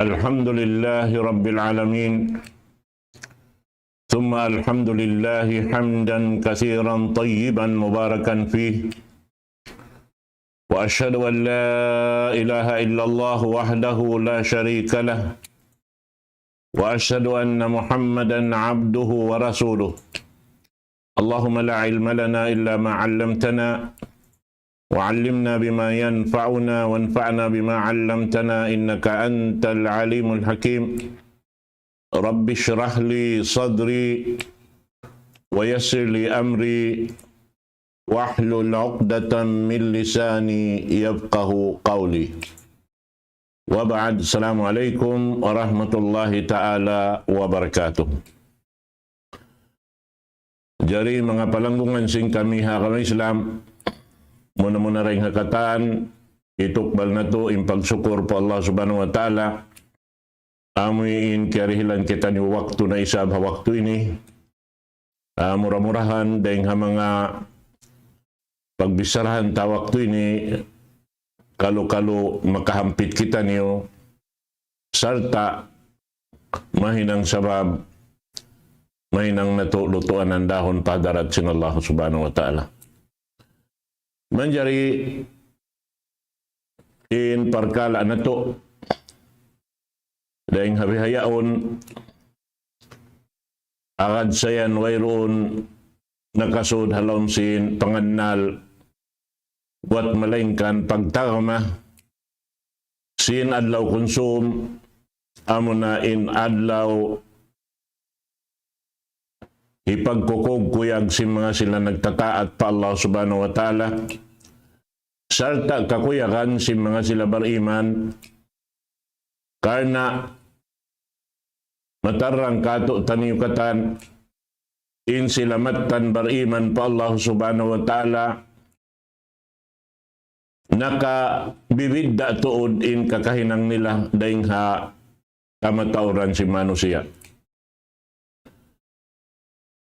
الحمد لله رب العالمين ثم الحمد لله حمدا كثيرا طيبا مباركا فيه وأشهد أن لا إله إلا الله وحده لا شريك له وأشهد أن محمدا عبده ورسوله اللهم لا علم لنا إلا ما علمتنا وعلمنا بما ينفعنا وانفعنا بما علمتنا إنك أنت العليم الحكيم رب اشرح لي صدري ويسر لي أمري واحلل عقدة من لساني يفقه قولي وبعد السلام عليكم ورحمة الله تعالى وبركاته. Jari mga palanggungan sing kami kami Islam, muna-muna rin hakatan, itukbal na to, impagsukur po Allah subhanahu wa ta'ala, amuin karihilan kita ni waktu na isab waktu ini, murah-murahan dahil mga pagbisarahan ta waktu ini, kalau makahampit kita niyo, sarta mahinang sabab, mahinang natulutuan ng dahon padarat sin Allah subhanahu wa ta'ala. Manjari in parkala na to dahil habihayaon agad sayan wayroon nakasud halom sin pangannal buat malingkan pagtagama sin adlaw konsum amo na in adlaw ipagkukog kuyag si mga sila nagtataat pa Allah subhanahu wa ta'ala. Sarta kakuyakan si mga sila bariman karena matarang kato taniyukatan in sila matan bariman pa Allah subhanahu wa ta'ala nakabibidda tuod in kakahinang nila daing ha kamatauran si manusia.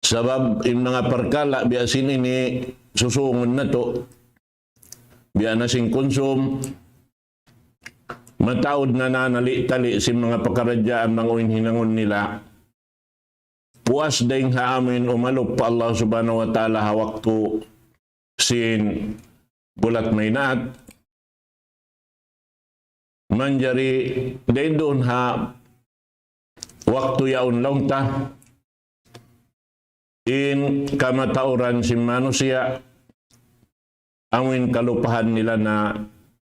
Sabab in mga parkala biasin ini susungon na to biya na sing konsum mataod na nanali-tali si mga pakaradyaan mga hinangon nila puas dahing haamin umalop pa Allah subhanahu wa ta'ala hawakto sin bulat may naat manjari dahil doon ha wakto yaon lang ta in kamatauran si manusia angin kalupahan nila na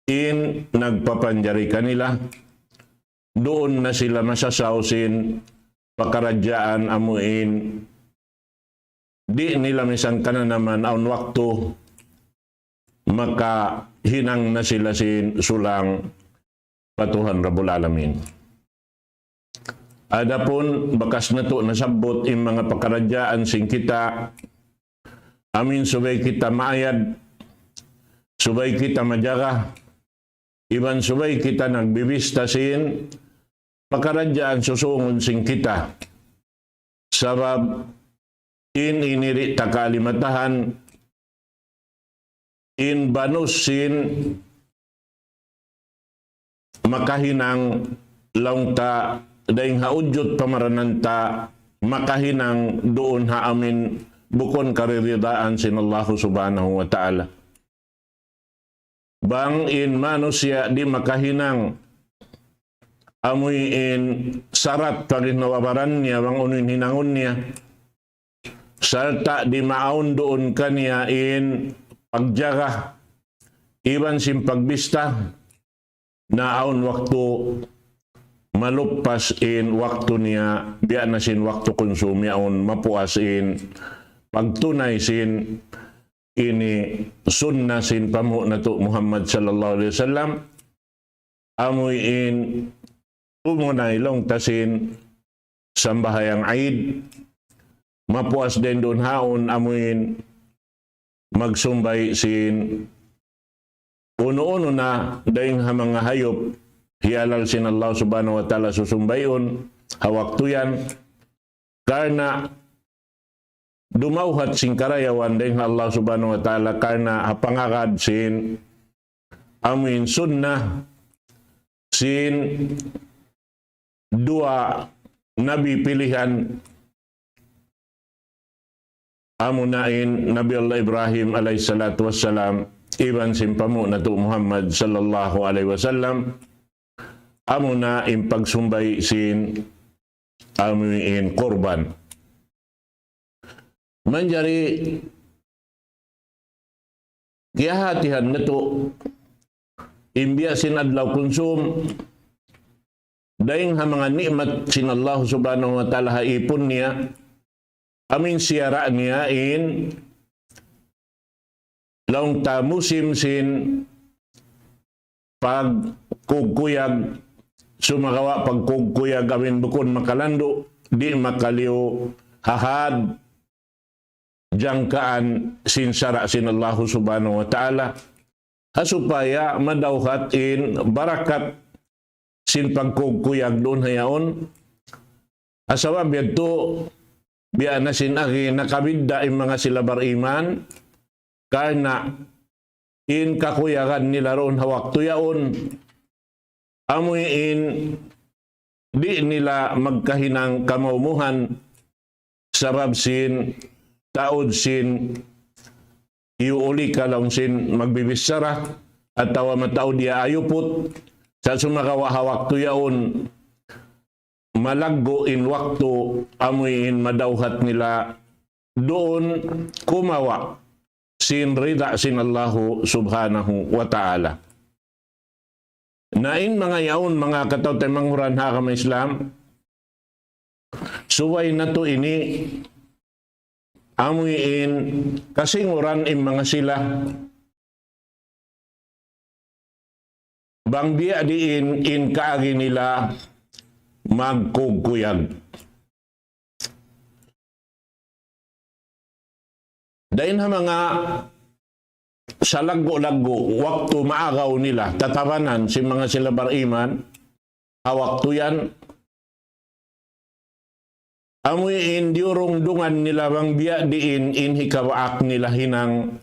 in nagpapanjari kanila doon na sila masasausin pakaradyaan amuin di nila misan kana naman aun wakto maka hinang na sila sin sulang patuhan Rabbul Alamin. Adapun bakas na to nasabot in mga pakaradyaan sing kita amin subay kita maayad subay kita majaga iban subay kita nagbibista sin pakaradyaan susungon sing kita sabab in iniri takalimatahan in banus sin makahinang laungta dahil haudyot pamarananta makahinang doon haamin bukon kariridaan sin Allah subhanahu wa ta'ala. Bang in manusia di makahinang amoy in sarat paginawabaran niya bang unin hinangon niya sarta di maaon doon kaniya in pagjaga iban sin pagbista na aon waktu malupas in waktu niya biya na sin waktu konsumi aon mapuas in pagtunay sin ini sunna sin pamu na to Muhammad sallallahu alaihi wasallam amoy in umunay long tasin sambahayang Eid mapuas din doon haon amoy magsumbay sin uno-uno na dahil mga hayop hiyalal sin Allah subhanahu wa ta'ala susumbayon hawakto yan karena dumauhat sin karayawan dahil Allah subhanahu wa ta'ala karena hapangakad sin amin sunnah sin dua nabi pilihan amunain Nabi Allah Ibrahim alaihissalatu wassalam iban simpamu natu Muhammad sallallahu alaihi wasallam amuna impagsumbay sin amuin korban manjari kiyahatihan natu imbia sin adlaw konsum daing ha mga nikmat sin Allah subhanahu wa ta'ala haipon niya amin siyara niya in laong ta musim sin pagkugkuyag sumagawa pagkugkuyag amin bukon makalando di makaliw hahad jangkaan sin sara sin Allah subhanahu wa ta'ala hasupaya madawhat in barakat sin pagkugkuyag doon hayaon asawa biyadto biya na sin agi nakabidda in mga silabar iman karena in kakuyagan nila roon hawak tuyaon amoy in di nila magkahinang kamaumuhan sabab sin taod sin iuuli ka lang sin magbibisara at tawa mataod ya ayupot sa sumakawa hawak tuyaon malaggo in waktu amuin madawhat nila doon kumawa sin rida sin Allahu subhanahu wa ta'ala. Nain mga yaon mga katawtay manghuran ha kama Islam suway na to ini amuin kasinguran in mga sila bang biya diin in kaagi nila magkugkuyag. Dahin ha mga sa laggo-laggo, waktu maagaw nila, tatabanan si mga silabar iman, hawakto yan, amoy indiurong dungan nila bang biya diin in hikawaak nila hinang,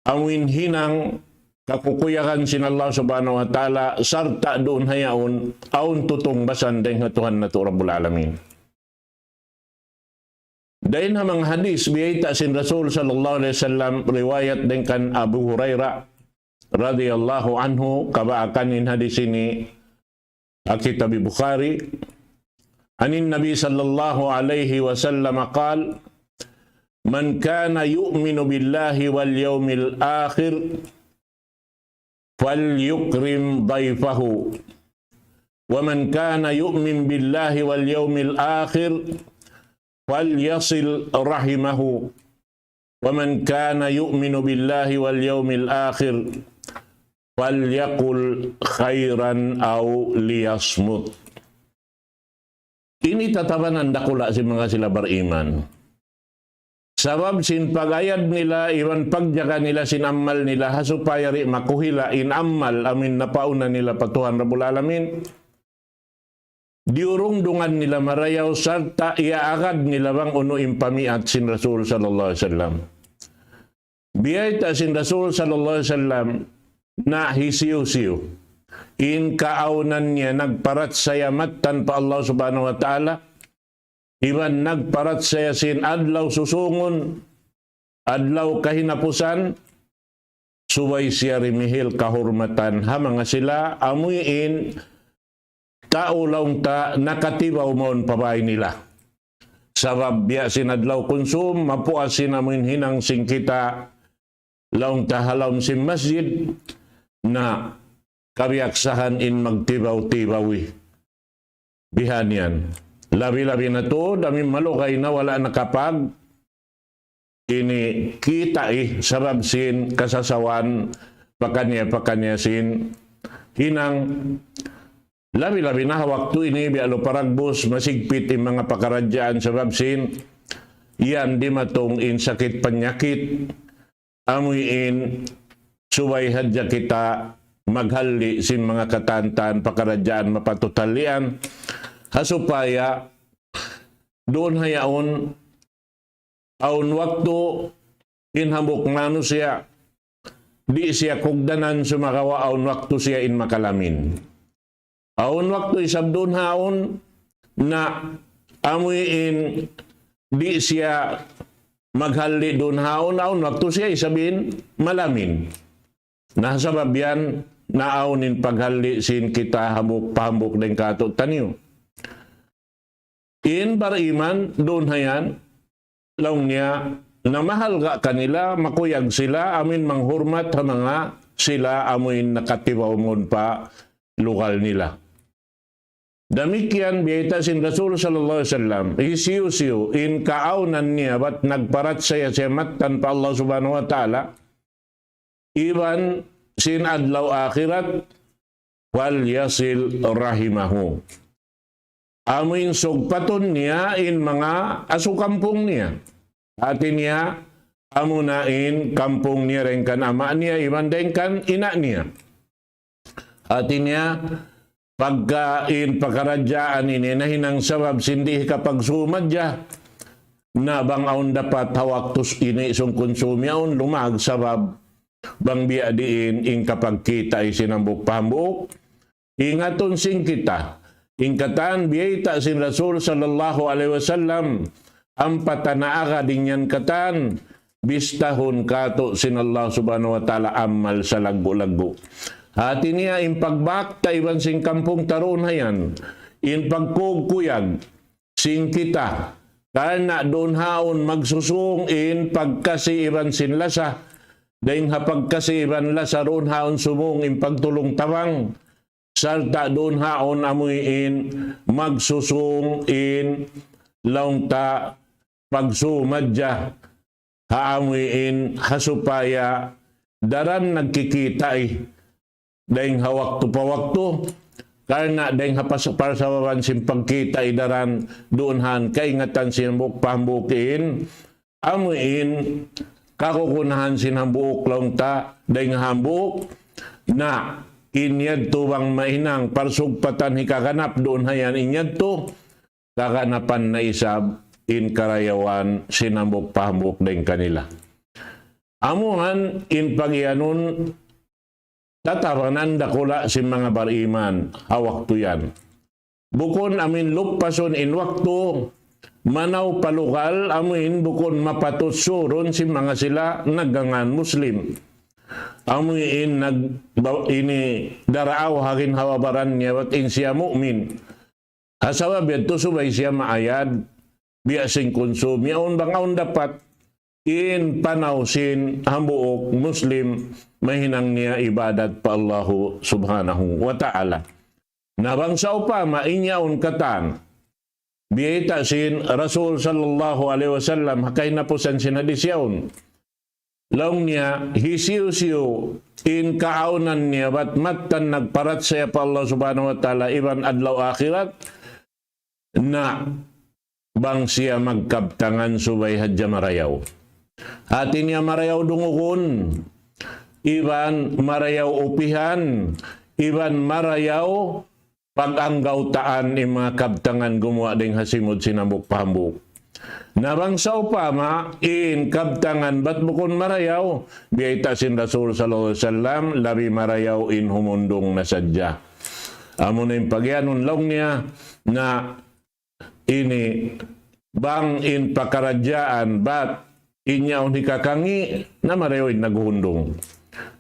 amoy hinang, kakukuyakan sin Allah subhanahu wa ta'ala sarta doon hayaon aun tutong basan dahil nga Tuhan na to Rabbul Alamin. Dahil na mga hadis biyayta sin Rasul sallallahu alaihi wasallam riwayat din kan Abu Hurairah radhiyallahu anhu kabaakan in hadis ini kitab Bukhari anin Nabi sallallahu alaihi wasallam qal man kana yu'minu billahi wal yawmil akhir فَلْيُكْرِمْ ضَيْفَهُ وَمَنْ كَانَ يُؤْمِنْ بِاللَّهِ وَالْيَوْمِ الْآخِرِ فَلْيَصِلْ رَحِمَهُ وَمَنْ كَانَ يُؤْمِنُ بِاللَّهِ وَالْيَوْمِ الْآخِرِ فَلْيَقُلْ خَيْرًا أَوْ لِيَصْمُتْ. Ini tatabanan dakula si mga sila beriman. Sabab sin pagayad nila, iwan pagjaga nila sin amal nila, hasupaya ri makuhila in amal amin napauna nila patuhan Rabbul Alamin. Diurong dungan nila marayaw sarta iaagad nila bang uno impamiat sin Rasul sallallahu alaihi wasallam. Biyayta sin Rasul sallallahu alaihi wasallam na hisiyo-siyo. In kaaunan niya nagparat sayamat tanpa Allah subhanahu wa ta'ala. Iban nagparat saya sin adlaw susungon, adlaw kahinapusan, suway siya rimihil kahurmatan. Ha mga sila, amuyin, tao laong ta nakatibaw maon pabay nila. Sabab biya sin adlaw konsum, mapuas sin amuin hinang singkita, laong ta halawm sin masjid, na kabiaksahan in magtibaw-tibawi. Bihan yan. Labi-labi na to, dami malukay na wala nakapag ini kita sabab sin kasasawan pakanya sin hinang labi-labi na hawak to ini bialo paragbos masigpit in mga pakaradyaan sabab sin yan di matong in sakit panyakit amoy in suway hadya kita maghali sin mga katantan pakaradyaan mapatutalian hasupaya doon hayaon aun waktu inhabok ngano siya di siya kugdanan sumakawa aun waktu siya in makalamin Aun waktu isabdon haon na amuin di siya maghali doon haon, aun waktu siya isabin malamin. Nasabab yan naaunin paghali sin kita hambuk-pahambuk ng kato tanyo. In bariman doon hayan, laong niya, na mahal ka kanila, makuyag sila, amin manghurmat ha mga sila amuin nakatibaw mon pa lokal nila. Damikian biyeta sin Rasul sallallahu alaihi wasallam isiyo in kaaunan niya bat nagparat saya matan pa Allah subhanahu wa ta'ala iban sin adlaw akhirat wal yasil rahimahu. Amuin sugpaton niya in mga asukampong niya. Atin niya amunain kampung niya rin kan ama niya iban din kan ina niya. Atin niya pagkain pakaradyaan ini na hinang sabab sindi kapag sumadya na bang aun dapat hawaktos ini isong konsumyaon lumag sabab bang biya diin in kapag kita isinambuk pambuk ingaton sing kita ingkatan biyita sin Rasul sallallahu alaihi wasallam ang patanaaga din yan katan bistahon kato sin Allah subhanahu wa ta'ala amal sa lago-lago. Hati niya in pagbakta iban sing kampung taron hayan, in pagkugkuyag sing kita, karena doon haon magsusung in pagkasi iban sin lasa, dahil hapagkasi iban lasa roon haon sumung in pagtulong tawang, salta doon haon amuy in magsusung in laungta pagsumadya, haamuy in hasupaya, daran nagkikita dahing hawak tu pawaktu karena dahing hapasapasawawan simpag kita idaran doonhan kaingatan sinambuk pambukin amuin kakukunahan sinambuk lang ta dahing hambuk na inyad tu bang mainang parsugpatan hikakanap doon hayan inyad tu kakanapan na isab in karayawan sinambuk pambuk dahing kanila amuhan in pagyanon tatawanan dakula si mga bariman hawak tu yan. Bukon amin lupason in waktu manaw palukal amin bukon mapatusuron si mga sila nagangan Muslim. Amin ini daraaw hakin hawabaran niya wat in siya mu'min. Asawa beto subay siya maayad biasing konsum yaon bangaon dapat in panausin hambuok Muslim mahinang niya ibadat pa Allahu subhanahu wa ta'ala. Nabang sa upama inyaon katan biyita sin Rasul sallallahu alaihi wasallam hakay na po san sinadisyaon. Laong niya hisiyo-siyo in kaaunan niya bat matan nagparat saya pa Allah subhanahu wa ta'ala iban adlaw akhirat na bang siya magkabtangan subay hadya marayaw. Hati niya marayaw dungukon, iban marayaw upihan, iban marayaw pag-anggaw taan mga kabtangan gumawa ding hasimod sinambuk pambuk. Nabang sa upama, in kabtangan bat bukon marayaw, biyita sin Rasul sallallahu alaihi wasallam, labi marayaw in humundong na sadya. Amo na yung pagyanon lang niya na ini bang in pakaradyaan bat inyaw hikakangi na marayaw in naghundong.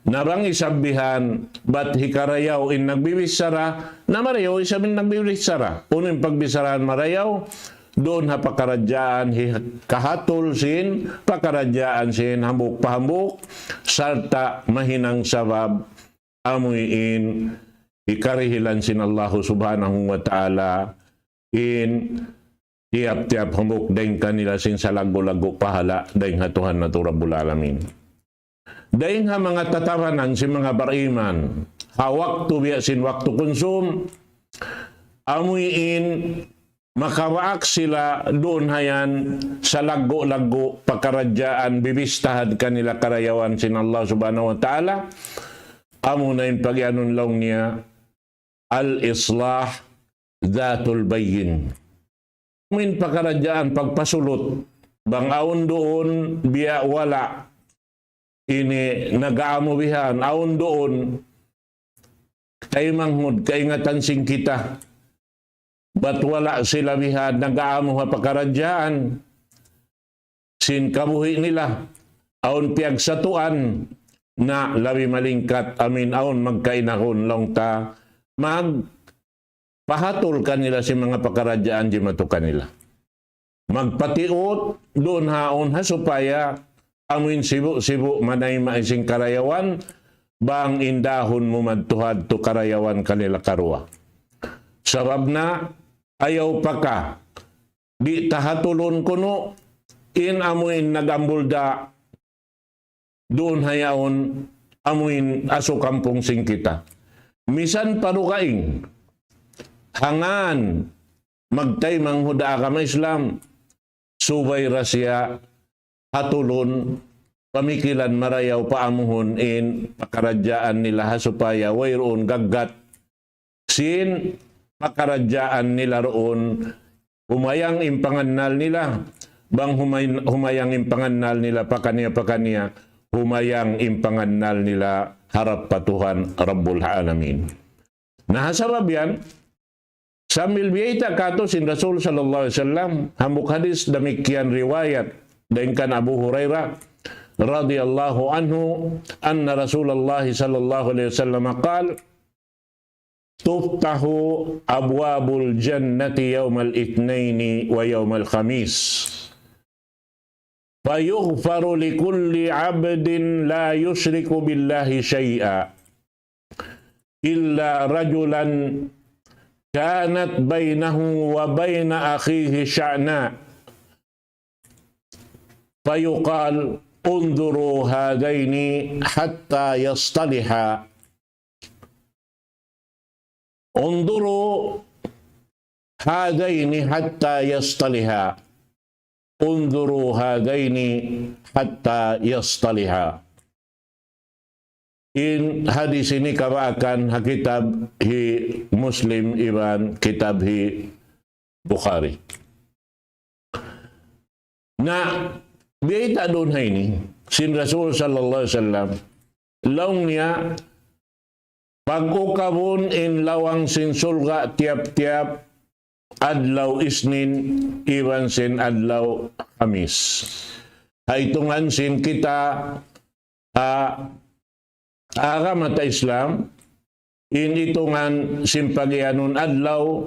Nabang isabihan bat hikarayaw in nagbibisara na marayaw isabing nagbibisara. Uno yung pagbisarahan marayaw, doon hapakaradyaan kahatol sin, pakaradyaan sin hambuk pahambuk, sarta mahinang sabab amuyin ikarihilan sin Allah subhanahu wa ta'ala in tiap-tiap hambuk dahing kanila sin sa lago-lago pahala dahing hatuhan na turabul alamin. Dahing ha mga tatawanan si mga bariman, hawak tu biya sin waktu konsum, amuyin makawaak sila doon hayan sa lago-lago pakaradyaan bibistahad kanila karayawan sin Allah subhanahu wa ta'ala. Amo na yung pagyanon lang niya al-islah dhatul bayin. Min pakaradyaan pagpasulot bang doon biya wala ini nagaamubihan aon doon kay manghud kaingatan sing kita. Ba't wala sila bihad nag-aamo ha pakaradyaan? Sin kabuhi nila, aon piyag satuan, na labi malingkat amin aon magkainahon long ta pahatol kanila si mga pakaradyaan di matukan nila. Magpatiot doon haon ha supaya amin sibu-sibu manay maising karayawan bang indahon mo madtuhad to karayawan kanila karua. Sabab na ayaw pa ka di tahatulon kuno in amuin nagambulda doon hayaon amuin aso kampong sing kita. Misan parukaing hangan magtay manghuda ka ma Islam subay rasya hatulon pamikilan marayaw paamuhon in pakaradyaan nila ha supaya wayroon gaggat sin pakaradyaan nila roon humayang impangannal nila bang humayang impangannal nila pakaniya humayang impangannal nila harap patuhan Rabbul Alamin. Nahasabab yan sambil biyayta kato sin Rasul sallallahu alaihi wasallam hamuk hadis demikian riwayat dengan Abu Hurairah radhiyallahu anhu anna Rasulullah sallallahu alaihi wasallam qala tuftahu abwabul jannati yawmal itsnaini wa yawmal khamis fayughfaru likulli 'abdin la yusyriku billahi syai'a illa rajulan kanat bainahu wa baina akhihi sya'na fayuqal unzuru hadaini hatta yastaliha unzuru hadaini hatta yastaliha unzuru hadaini hatta yastaliha. In hadis ini kabaakan hakitab hi Muslim iban kitab hi Bukhari. Na biyita doon ini sin Rasul sallallahu alaihi wasallam laung niya pag-ukabon in lawang sin sulga tiap-tiap adlaw isnin iban sin adlaw Kamis. Haitungan sin kita aga mata Islam in itungan sin pagyanon adlaw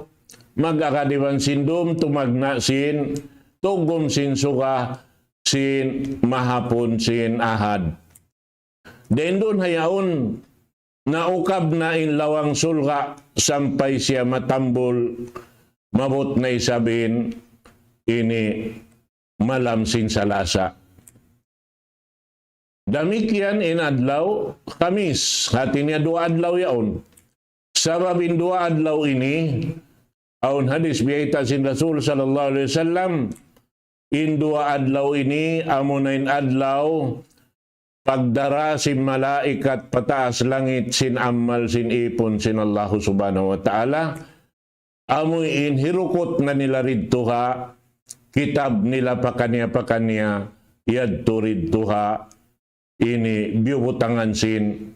mag-akadiban sin dum tumagna sin tugom sin suka sin mahapon sin ahad. Den doon hayaon naukab na in lawang sulga sampay siya matambol mabot na isabin ini malam sin salasa. Damikian in adlaw Kamis hati niya dua adlaw yaon. Sababin dua adlaw ini aun hadis biyayta sin Rasul sallallahu alaihi wasallam in dua adlaw ini amunain adlaw pagdara sin malaikat pataas langit sin amal sin ipon sin Allah subhanahu wa ta'ala amoy in hirukot na nila ridtuha kitab nila pakanya yadto ridtuha ini biubutangan sin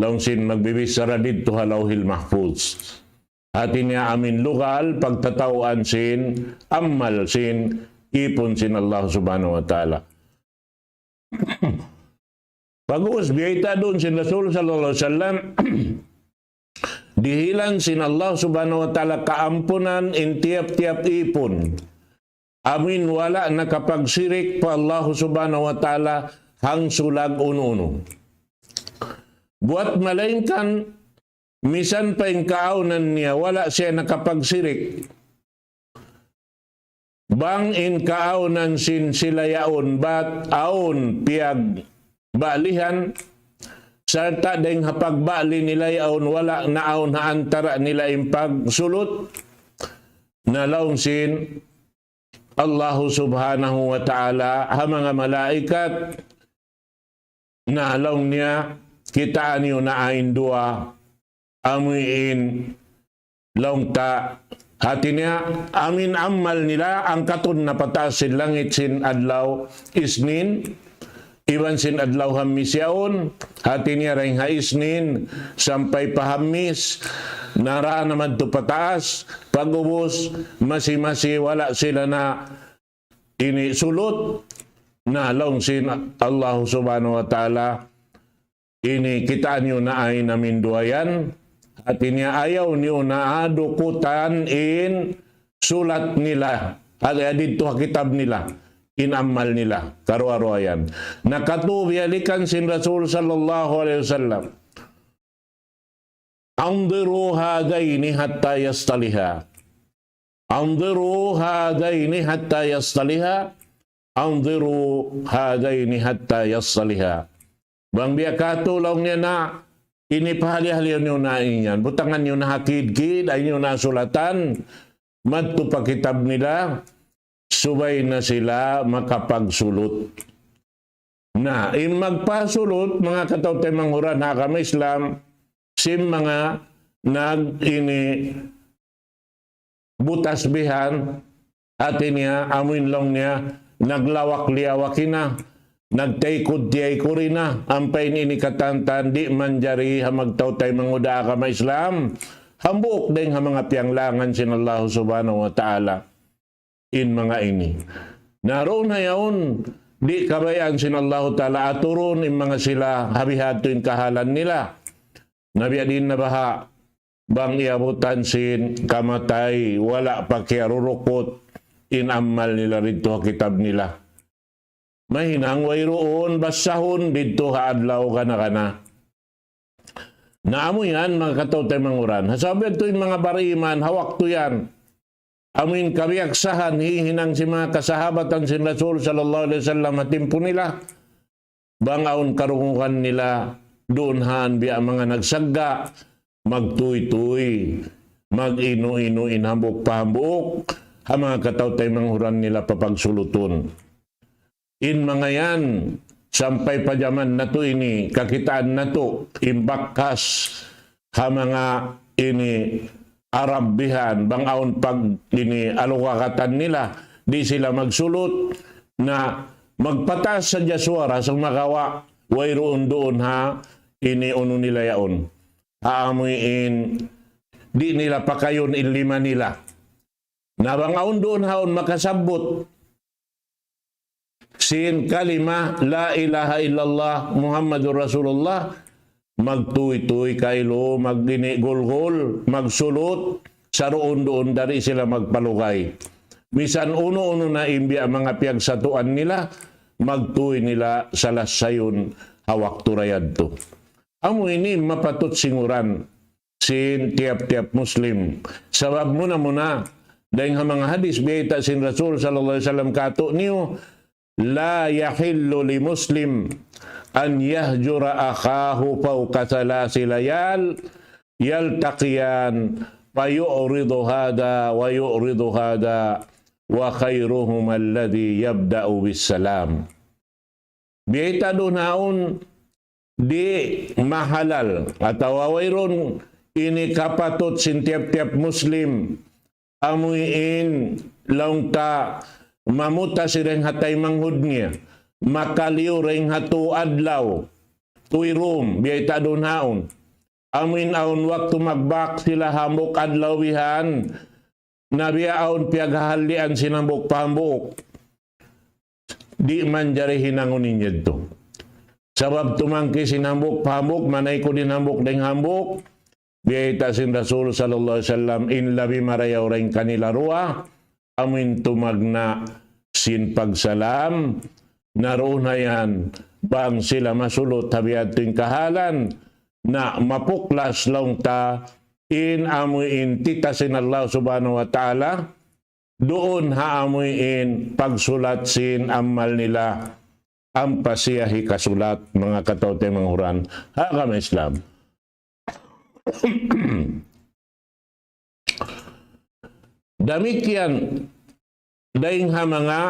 laung sin magbibisara didtuha lauhil mahfuz hati niya amin lugal pagtatauan sin amal sin ipon sin Allah subhanahu wa ta'ala. Bagus biyayta doon sin Rasul sallallahu alaihi wasallam dihilan sin Allah subhanahu wa ta'ala kaampunan in tiap-tiap ipon. Amin wala nakapagsirik pa Allah subhanahu wa ta'ala hang sulag uno-uno. Buat malainkan misan pa yung kaaunan niya wala siya nakapagsirik. Bang in kaaunan sin sila yaon bat aon piag balihan sarta ding hapagbali nila yaon wala naon ha antara nila yung pagsulot na laong sin Allah subhanahu wa ta'ala ha mga malaikat na laong niya kitaan niyo na ain dua amuin laong ta hati niya amin amal nila ang katon na pataas sin langit sin adlaw isnin Iwan sin adlaw hamis yaon, hati niya ring haisnin, sampay pahamis, nara naman to pataas, pag-ubos, masi-masi, wala sila na inisulot, na long sin Allah subhanahu wa ta'ala, ini kitaan nyo na ay naminduayan, at niya ayaw niyo na adukutan in sulat nila, at dito kitab nila, inamal nila, karo-aro ayan. Nakatubiyalikan sin Rasul sallallahu alaihi wasallam, andiru hadaini hatta yastaliha. Andiru hadaini hatta yastaliha. Andiru hadaini hatta yastaliha. Bang biya katulong niya na inipahali-hali nyo na inyan. Butangan nyo na hakid-kid, ay nyo na sulatan. Madto pa kitab nila, subay na sila makapagsulot. Na, in magpasulot, mga katawtay manghuran, hakam Islam, sim mga nag-ini butasbihan, atin niya, amuin lang niya, naglawak-liawakin na, nagtaykod-tiyay ko rin na, ampay ni katantan, di manjari hamagtawtay manguda hakam Islam, hambuk din ha mga piyanglangan sin Allah subhanahu wa ta'ala. In mga ini. Naroon na yaon, di kabayaan sin Allah ta'ala aturon in mga sila habihato in kahalan nila. Nabiya din na baha, bang iabutan sin kamatay, wala pa kiarurukot, inamal nila rito kitab nila. Mahinang wayroon, basahon, dito haadlaw kana. Naamo yan, mga katawtay manguran. Hasabi ito yung mga bariman, hawak to yan. Amin kabiaksahan, hihinang si mga kasahabatan si Rasul sallallahu alaihi wasallam hatimpo nila. Bangaon karungukan nila, doon haan biya mga nagsagga, magtuy-tuy, mag-inu-inu inhambok pahambok, ha mga katawtay manguran nila papagsuluton. In mga yan, sampay pajaman na to ini, kakitaan na to, imbakas, ha mga ini, Arabihan, bangaon pag ini alukakatan nila, di sila magsulot na magpatas sa jaswara sa makawa, wayroon doon ha, ini uno nila yaon. Haamuin, di nila pa kayon ilima nila. Na bangaon doon haon makasabot, sin kalima, la ilaha illallah, Muhammadur Rasulullah, magtuy-tuy kailo, magginigol-gol, magsulot, sa roon-doon dari sila magpalukay. Misan uno-uno na imbya mga piyagsatuan nila, magtuy nila sa lasayon hawak turayad to. Amo ini mapatot singuran, sin tiap-tiap Muslim. Sabab muna, dahil mga hadis, biyata sin Rasul sallallahu alaihi wasallam kato niyo, la yahillu li Muslim an yahjura akhahu fawqa thalathi layal yaltaqiyan fa yu'ridu hada wa yu'ridu hada wa khairuhum alladhi yabda'u bis salam. Biyata doon di mahalal atau wayron ini kapatot sin tiap-tiap Muslim amuin laungta mamuta sireng hatay manghudnya makaliw ring hatu adlaw tuirum biyata doon haon amin aon waktu magbak sila hambok adlawihan nabiya aon piaghahalian sinambok pahambok di manjari hinangunin yadto sabab tumangki sinambok pahambok manay ko din hambok ding hambok biyata sin Rasul sallallahu alaihi wasallam in labi marayaw ring kanila ruwa amin tumagna sin pagsalam naroon na yan bang sila masulot habiat ting kahalan na mapuklas lang ta in amuin titasin Allah subhanahu wa ta'ala doon haamuin pagsulat sin amal nila ang pasiyahi kasulat mga katawte manghuran hakam Islam. Damikian daing ha mga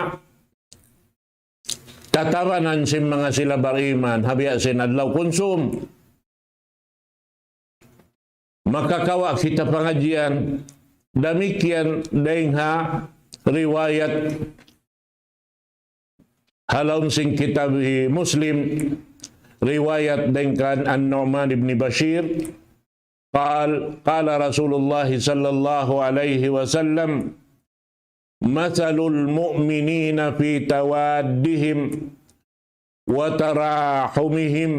tatawanan si mga sila bariman, habiya sin adlaw konsum. Makakawa kita pangajian, damikian daing ha riwayat Halon sing kitab Muslim riwayat dengan An-Nu'man ibn Bashir قال رسول الله صلى الله عليه وسلم مثل المؤمنين في توادهم وتراحمهم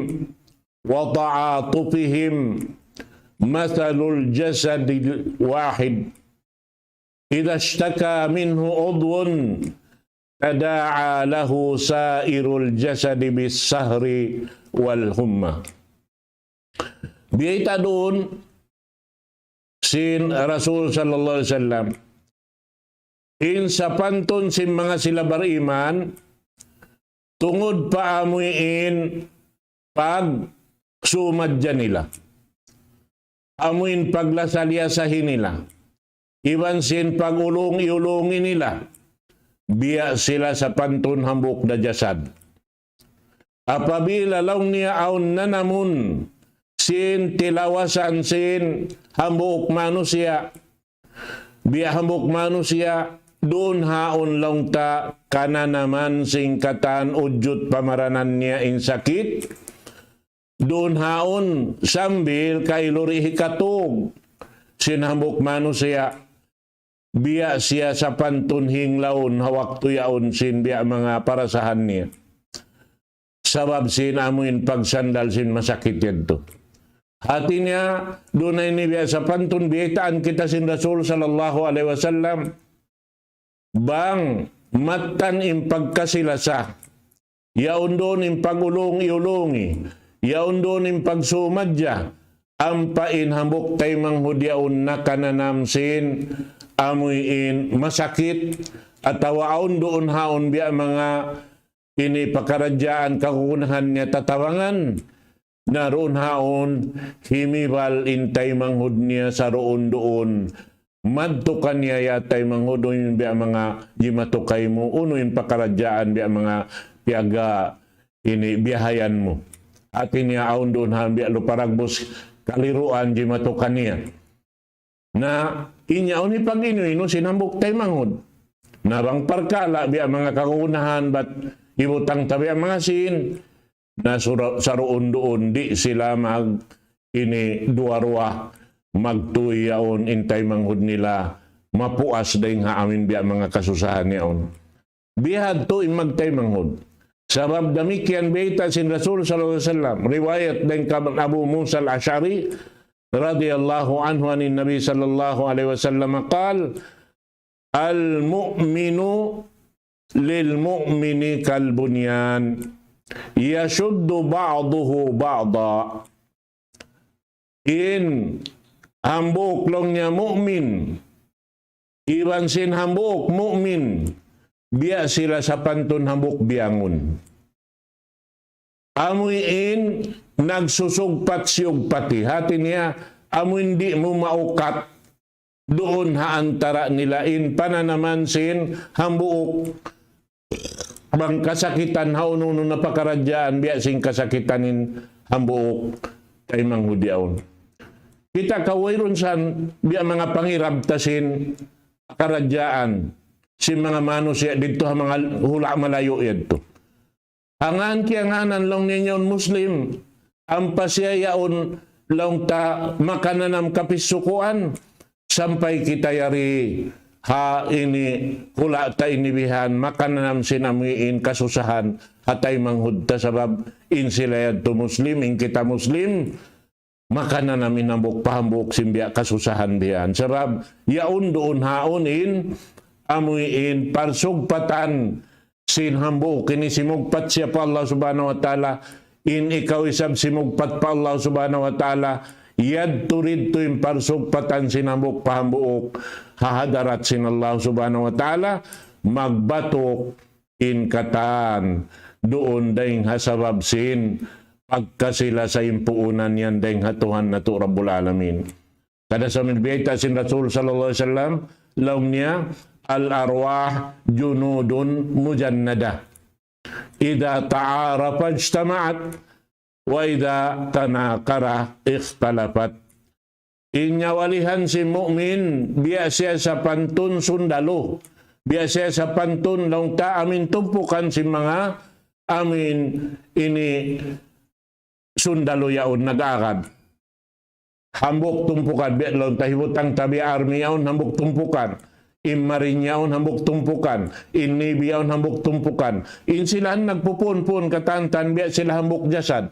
وتعاطفهم مثل الجسد الواحد إذا اشتكى منه عضو تداعى له سائر الجسد بالسهر والحمى. Biyaita doon sin Rasul sallallahu alaihi wasallam in sa pantun sin mga sila bariman tungod paamuin pag sumadya nila, amuin paglasalyasahin nila, iban sin pagulong-iulungi nila, biya sila sa pantun hambuk na jasad. Apabila law niya aun nanamun sin tilawasan sin hambuk manusia, biya hambuk manusia doon haon lang ta kana naman sing katan ujut pamaranan niya in sakit, doon haon sambil kailuri katog sin hambuk manusia, biya siya sa pantunhing laon hawak tuyaon sin biya mga parasahan niya. Sabab sin amuin pagsandal sin masakit yento. Hati niya, doon ay nibiya sa pantun, biyataan kita sin Rasul sallallahu alaihi wasallam, bang matan im pagkasilasa, yaon doon im pagulong-iulungi, yaon doon im pagsumadya, ampain hambuk tay manghudyaon na kananamsin, amuin masakit, at tawaon doon haon biya mga ini pakaradyaan kakunahan niya tatawangan, naroon haon himibal intay manghud niya sa roon doon madtukan niya yatay manghud doon biya mga jimatukay mo uno yung pakaradyaan biya mga piaga ini biyahayan mo atin niya aon doon haon biya luparagbos kaliruan jimatukan niya na inyaon ni pag-ino sinambok tay manghud narang parkala biya mga kakunahan bat ibutang tabi ang mga sin na sa roon doon di sila mag ini duwarwa magtuyaon intay manghud nila mapuas dahil nga amin biya mga kasusahan niyaon. Bihad to magtay manghud. Sabab damikian beita sin Rasul sallallahu alaihi wasallam riwayat din kaban Abu Musa al-Ash'ari radhiyallahu anhu anin Nabi sallallahu alaihi wasallam qal al-mu'minu lil mu'mini kal bunyan yashuddu ba'duhu ba'da. In hambuk long niya mu'min, iban sin hambuk mu'min, biya sila sa pantun hambuk biyangon. Amuin nagsusugpat-siyugpati. Hati niya, amuin di mo maukat doon haantara nila in pananaman sin hambuk bang kasakitan haununo na pakaradyaan biya sing kasakitanin hambuok kay manghudyaon. Kita kawayron san biya mga pangirabtasin karadyaan si mga manusia dito ha mga hula malayo yadto. Hangan kiyanganan lang ninyon Muslim ang pasyayaon lang ta makananam kapisukuan sampai kita yari ha ini kula ta inibihan makananam sinamiin kasusahan hatay manghudta sabab in sila yadto Muslim in kita Muslim makananam inambok pahambok simbiya kasusahan diyan sabab yaun doon haon in amuin parsugpatan sin hambok kini simugpat siya pa Allah subhanahu wa ta'ala in ikaw isab simugpat pa Allah subhanahu wa ta'ala yad turid to yung parsugpatan sinambok pahambuok hahadarat sin Allah subhanahu wa ta'ala magbatok in katan doon dahing hasabab sin pagkasila sa impuunan yan dahing hatuhan na to Rabbul Alamin. Kada sa minbiyata sin Rasul sallallahu alaihi wasallam laum niya al-arwah junudun mujannada idha ta'arafa ijtama'at wa idha tanakara ikhtalafat. Inyawalihan si mu'min biya siya sa pantun sundalo biasa sa pantun lang ta amin tumpukan si mga amin ini sundalo yaon nag-agad. Hambok tumpukan, biya lang tahibutang tabi army yaon, hambok tumpukan. In Marine yaon, hambok tumpukan. In Navy yaon, hambok tumpukan. In silahan nagpupun-pun katantan, biya sila hambok jasad.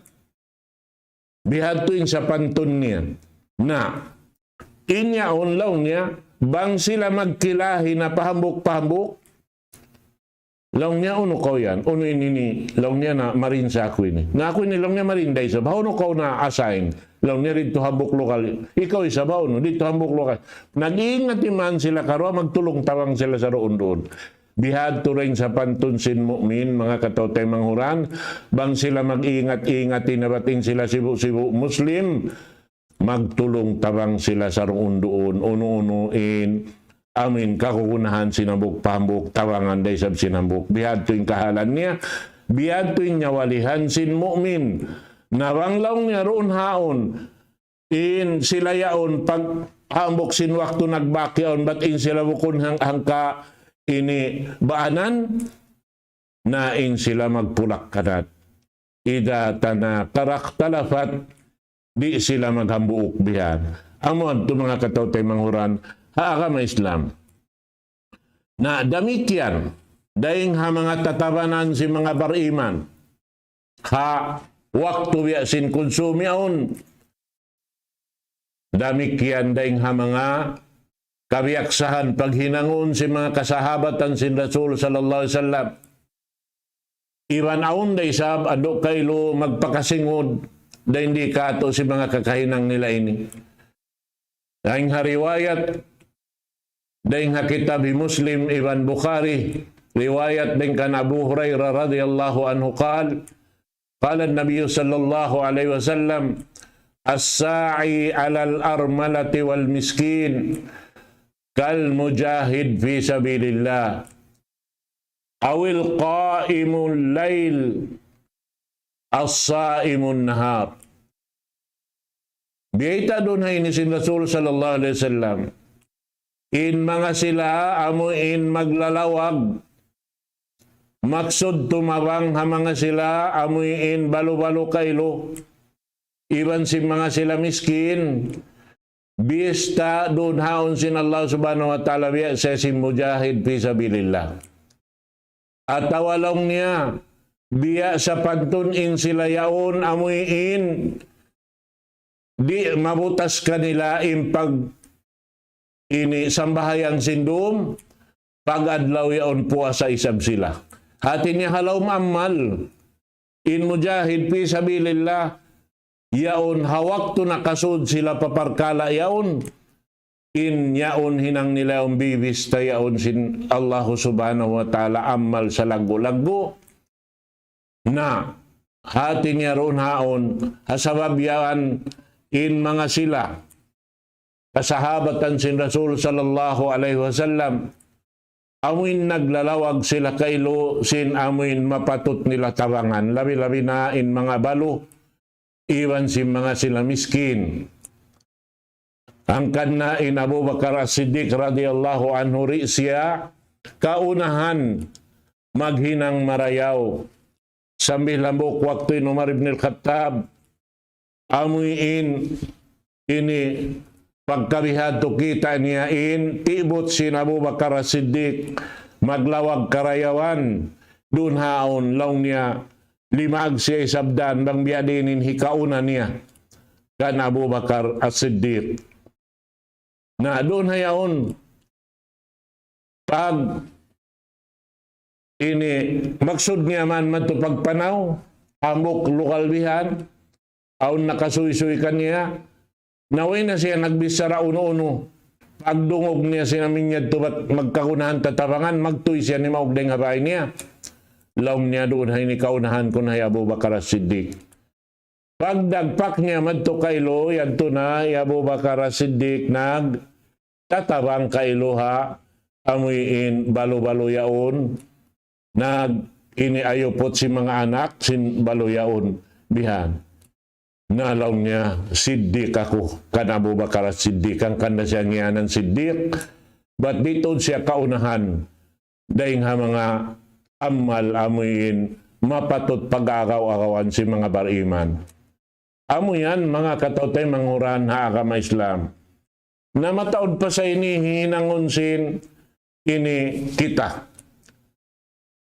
Bihatuin sa pantun niya. Na, inyaon law niya, bang sila magkilahi na pahambok-pahambok? Law niya, uno ko yan. Uno ini, law niya na marin sa ako ini. Na ako ini, law niya marin day sa. Uno ko na assign. Law niya rito hambok lokal. Ikaw isa ba, uno, dito hambok lokal. Nag-iingat iman sila karo, magtulong tawang sila sa roon doon. Bihadto rin sa pantun sin mu'min, mga katotay manghuran, bang sila mag-ingat-ingat, tinabating sila sibu-sibu Muslim, magtulong tawang sila sa roon doon, uno-unuin, amin, kakukunahan sinambok, pahambok, tawangan day sab sinambok. Bihadto yung kahalan niya, bihadto yung nyawalihan sin mu'min, nawanglaw niya roon haon, in sila yaon, pag hambok sin waktu nagbakyaon, bat in sila bukun hangka, ini baanan na in sila magpulak kanat. Ida tana karaktalafat di sila maghambuok bihan. Amon to mga katawtay manghuran haagama Islam. Na damikyan daing ha mga tatabanan si mga bariman ha waktu biasin konsumiaon damikyan daing ha mga kabiyaksahan paghinangon si mga kasahabatan si Rasul sallallahu alaihi wasallam. Iban aon day sab ando kaylo magpakasingod da hindi kato si mga kakahinang nila ini. Daing hariwayat daing hakitab Muslim Ibn Bukhari riwayat din kan Abu Hurairah radhiyallahu anhu qala an-nabiy sallallahu alaihi wasallam as-sa'i 'alal armalati wal miskin kal mujahid fi sabilillah awil qa'imul lail as-sa'imun nahar. Biyita doon hay ni si Rasul sallallahu alaihi wasallam in mga sila amuin maglalawag maksud tumawang ha mga sila amuin balu-balu kaylo iban si mga sila miskin bista doon haon sin Allah subhanahu wa ta'ala biya sa si mujahid fi sabilillah. At awalong niya biya sa pagtunin sila yaon amuin di mabutas kanila in pag ini sambahayang sindum pag adlaw yaon puasa isab sila. Hati niya halaw maamal in mujahid fi sabilillah yaon hawak to nakasud sila paparkala yaon in yaon hinang nila yung bibis ta yaon sin Allah subhanahu wa ta'ala amal sa lago-lago na hati niya roon haon hasabab yan in mga sila kasahabatan sin Rasul sallallahu alaihi wasallam amuin naglalawag sila kaylo sin amuin mapatut nila tawangan labi-labi na in mga balo iwan si mga sila miskin. Ang kanna in Abu Bakar As-Siddiq radhiyallahu anhu siya kaunahan maghinang marayaw. Sambil lambok waktu in Umar ibn al-Khattab amuin ini pagkabihado kita niya in tibot si Abu Bakar As-Siddiq maglawag karayawan dun haon law niya limag siya sabdan bang biadinin hikauna niya kan Abu Bakar As-Siddiq. Na doon hayaon pag ini maksud niya man matupagpanaw amok lokal bihan aon nakasuy-suy kaniya naway na siya nagbisara uno-uno pagdungog niya sinaminyad tubat magkakunahan tatabangan magtuy siya ni maugdeng habay niya. Laum niya doon hay ni kaunahan ko na Abu Bakar As-Siddiq. Pagdagpak niya madto kaylo, yan to na Abu Bakar As-Siddiq nag tatabang kaylo ha, amuyin balo-balo yaon, nag iniayupot si mga anak, sin balo yaon bihan. Nalaw niya, Siddiq ako, kan Abu Bakar As-Siddiq, ang kanda siya ngiyanan Siddiq, ba't dito siya kaunahan? daing ha mga amal amuin mapatot pag-agaw-agawan si mga bariman. Amo yan mga katautay manghuran ha agama Islam. Na mataod pa sa ini hinangonsin ini kita.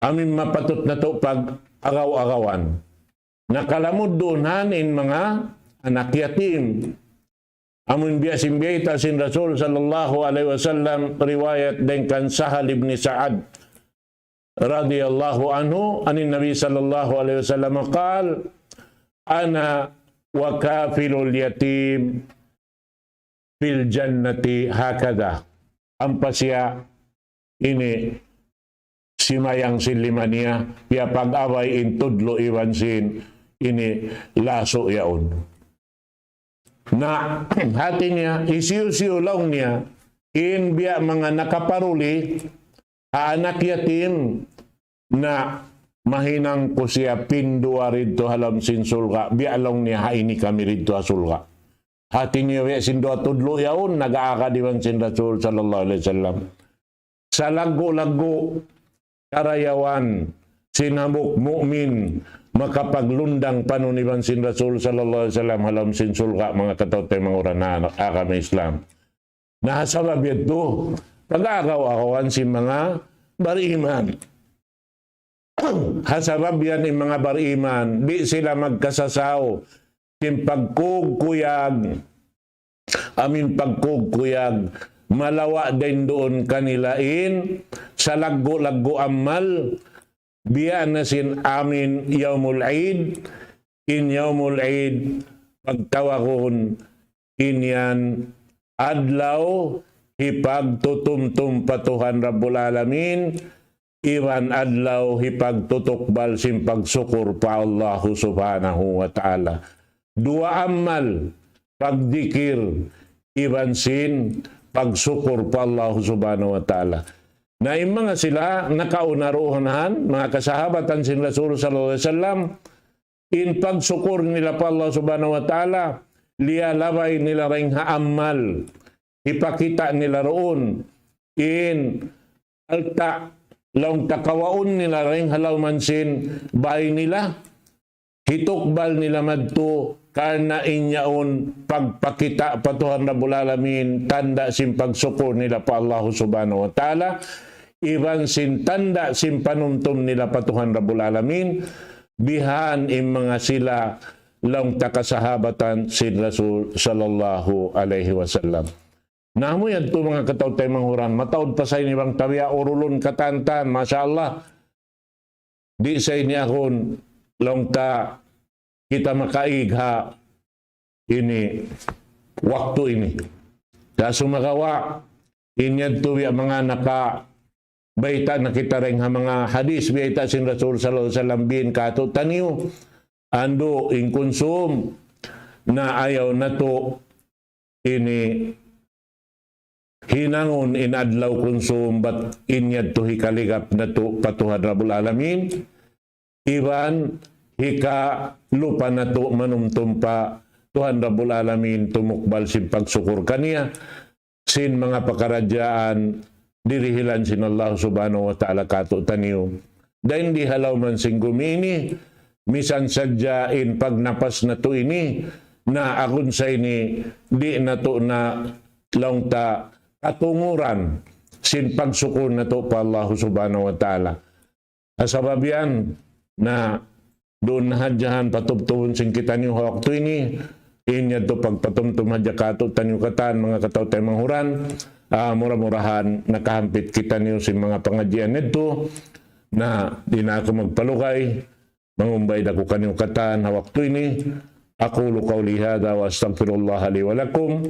Amin mapatot na to pag-agaw-agawan. Nakalamod doon hanin mga anak yatim. Amun biasim biyaita sin Rasul sallallahu alaihi wasallam riwayat dengan Sahal ibn Sa'ad radhiyallahu anhu anin Nabi sallallahu alaihi wasallam qal ana wa kafilul yatim fil jannati hakada. Ampasya ini simayang sinlimania pia pag-away in tudlo iwan sin ini laso yaon. Na hati niya isiyo-siyo lang niya in biya mga nakaparuli anak yatim na mahinang ko siya pindua rito halam sin sulga biya lang niya haini kami rito sulga. Hati niya biya sin doa tudlo yaon nag-aaka diwan sin Rasul sallallahu alaihi wasallam. Sa lago-lago karayawan sinamuk mukmin makapaglundang panuniban sin Rasul sallallahu alaihi wasallam halam sin sulga mga katautay mga urana agama Islam. Nahasabab ito pag-agaw-agawan si mga bariman. Hasabab yan yung mga bariman, di sila magkasasaw. Yung pagkugkuyag, amin pagkugkuyag, malawa din doon kanilain, sa laggo-laggo amal, biyan na sin amin yaumul Eid, in yaumul Eid, pagtawakon, inyan adlaw, hipagtutumtum patuhan Rabbul Alamin, iwan adlaw hipagtutukbal sim pagsukur pa Allah subhanahu wa ta'ala. Dua amal, pagdikir, iwan sin pagsukur pa Allah subhanahu wa ta'ala. Na yung mga sila nakaunaruhanan, mga kasahabatan sin Rasul sallallahu alaihi wasallam, in pagsukur nila pa Allah subhanahu wa ta'ala, lialabay nila ring haamal, ipakita nila roon, in alta, laong takawaon nila ring halaw mansin, bahay nila, hitukbal nila madto, karna inyaon, pagpakita patuhan Rabbul Alamin, tanda sim pagsukur nila pa Allah subhanahu wa ta'ala, iban sin tanda sim panumtum nila patuhan Rabbul Alamin, bihan im mga sila, laong takasahabatan sin Rasul sallallahu alaihi wasallam. Namo yan ito mga katautay manghuran, mataod pa sa inibang tabiya urulon katantan, Masya Allah. Di sa ini akon, laong ta kita makaigha ini, waktu ini. Kaso magawa, inyad ito mga nakabaita na kita rin mga hadis, baita sin Rasul sallallahu alaihi wasallam bin kato taniyo. Ando in konsum na ayaw na to ini hinangon in adlaw konsum bat inyad to hikaligap na to patuhan Rabbul Alamin iban hika lupa na to manumtum pa Tuhan Rabbul Alamin tumukbal sin pagsukur kaniya sin mga pakaradyaan dirihilan sin Allah subhanahu wa ta'ala kato taniyo dahil di halaw man sin gumini misan sadyain pag napas na to ini na akon sa ini di na to na lang ta katunguran sin pagsukon na to pa Allah subhanahu wa ta'ala. Asabab yan na doon hadyahan patubtuhon sin kita niyo hawak to ini inya to pagpatumtum hadya kato tanyo katan mga katautay manghuran mura-murahan nakahampit kita niyo sin mga pangadyan nito na di na ako magpalukay mangumbay dako kanyang katan hawak to ini. Aqulu qawli hadha wa astaghfirullah li wa lakum.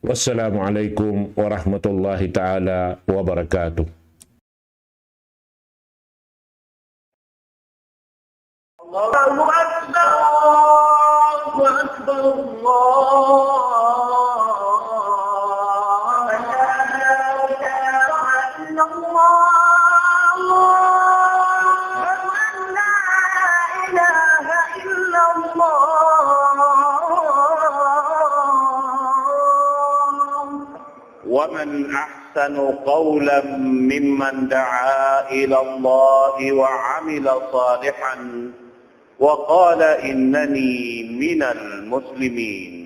Wassalamu alaikum warahmatullahi ta'ala wabarakatuh. Allahu Akbar, Allahu Akbar, ومن أحسن أحسن قولا ممن دعا إلى الله وعمل صالحا وقال إنني من المسلمين.